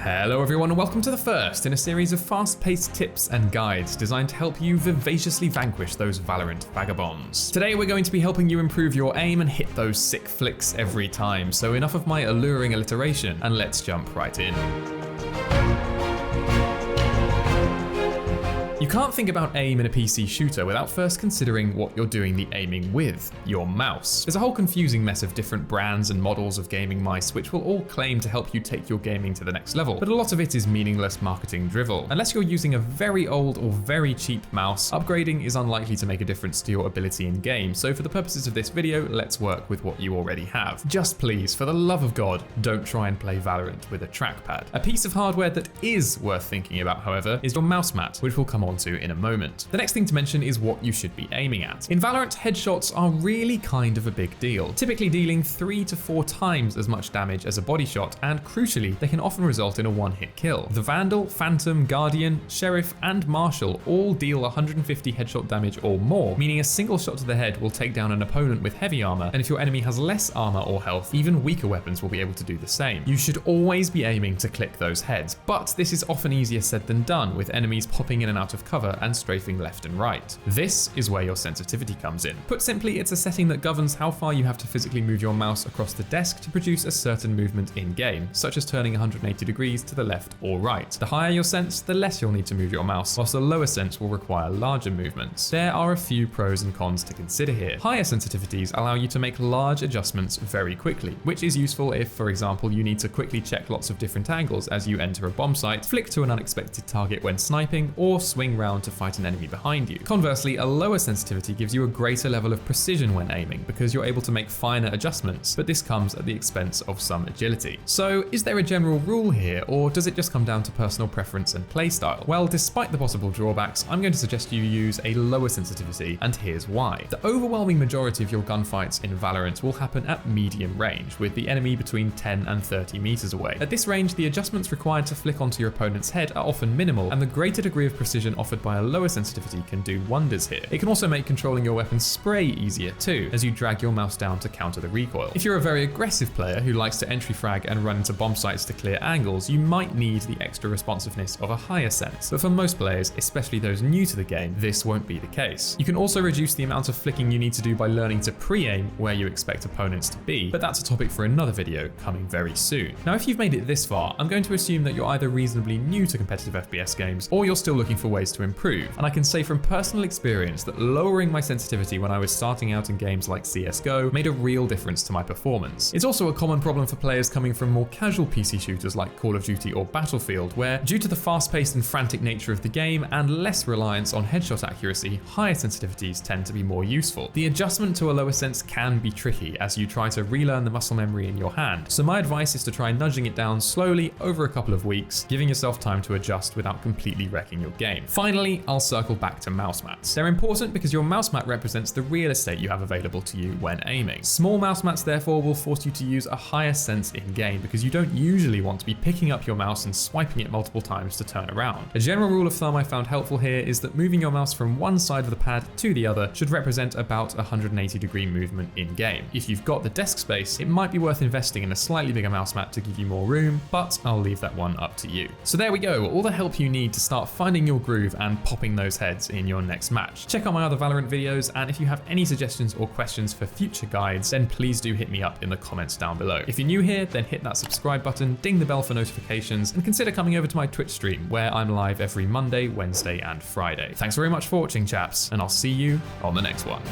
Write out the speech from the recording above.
Hello everyone and welcome to the first in a series of fast-paced tips and guides designed to help you vivaciously vanquish those Valorant vagabonds. Today we're going to be helping you improve your aim and hit those sick flicks every time, so enough of my alluring alliteration and let's jump right in. You can't think about aim in a PC shooter without first considering what you're doing the aiming with, your mouse. There's a whole confusing mess of different brands and models of gaming mice which will all claim to help you take your gaming to the next level, but a lot of it is meaningless marketing drivel. Unless you're using a very old or very cheap mouse, upgrading is unlikely to make a difference to your ability in game, so for the purposes of this video, let's work with what you already have. Just please, for the love of God, don't try and play Valorant with a trackpad. A piece of hardware that is worth thinking about, however, is your mouse mat, which we'll come on to in a moment. The next thing to mention is what you should be aiming at. In Valorant, headshots are really kind of a big deal, typically dealing 3 to 4 times as much damage as a body shot, and crucially, they can often result in a one-hit kill. The Vandal, Phantom, Guardian, Sheriff, and Marshal all deal 150 headshot damage or more, meaning a single shot to the head will take down an opponent with heavy armor, and if your enemy has less armor or health, even weaker weapons will be able to do the same. You should always be aiming to click those heads, but this is often easier said than done, with enemies popping in and out of cover and strafing left and right. This is where your sensitivity comes in. Put simply, it's a setting that governs how far you have to physically move your mouse across the desk to produce a certain movement in-game, such as turning 180 degrees to the left or right. The higher your sense, the less you'll need to move your mouse, whilst the lower sense will require larger movements. There are a few pros and cons to consider here. Higher sensitivities allow you to make large adjustments very quickly, which is useful if, for example, you need to quickly check lots of different angles as you enter a bomb site, flick to an unexpected target when sniping, or swing round to fight an enemy behind you. Conversely, a lower sensitivity gives you a greater level of precision when aiming because you're able to make finer adjustments, but this comes at the expense of some agility. So is there a general rule here, or does it just come down to personal preference and playstyle? Well, despite the possible drawbacks, I'm going to suggest you use a lower sensitivity, and here's why. The overwhelming majority of your gunfights in Valorant will happen at medium range, with the enemy between 10 and 30 meters away. At this range, the adjustments required to flick onto your opponent's head are often minimal, and the greater degree of precision offered by a lower sensitivity can do wonders here. It can also make controlling your weapon's spray easier too, as you drag your mouse down to counter the recoil. If you're a very aggressive player who likes to entry frag and run into bomb sites to clear angles, you might need the extra responsiveness of a higher sense, but for most players, especially those new to the game, this won't be the case. You can also reduce the amount of flicking you need to do by learning to pre-aim where you expect opponents to be, but that's a topic for another video coming very soon. Now, if you've made it this far, I'm going to assume that you're either reasonably new to competitive FPS games, or you're still looking for ways to improve, and I can say from personal experience that lowering my sensitivity when I was starting out in games like CSGO made a real difference to my performance. It's also a common problem for players coming from more casual PC shooters like Call of Duty or Battlefield, where due to the fast-paced and frantic nature of the game and less reliance on headshot accuracy, higher sensitivities tend to be more useful. The adjustment to a lower sense can be tricky as you try to relearn the muscle memory in your hand, so my advice is to try nudging it down slowly over a couple of weeks, giving yourself time to adjust without completely wrecking your game. Finally, I'll circle back to mouse mats. They're important because your mouse mat represents the real estate you have available to you when aiming. Small mouse mats therefore will force you to use a higher sense in game because you don't usually want to be picking up your mouse and swiping it multiple times to turn around. A general rule of thumb I found helpful here is that moving your mouse from one side of the pad to the other should represent about 180 degree movement in game. If you've got the desk space, it might be worth investing in a slightly bigger mouse mat to give you more room, but I'll leave that one up to you. So there we go, all the help you need to start finding your groove and popping those heads in your next match. Check out my other Valorant videos, and if you have any suggestions or questions for future guides, then please do hit me up in the comments down below. If you're new here, then hit that subscribe button, ding the bell for notifications, and consider coming over to my Twitch stream where I'm live every Monday, Wednesday, and Friday. Thanks very much for watching, chaps, and I'll see you on the next one.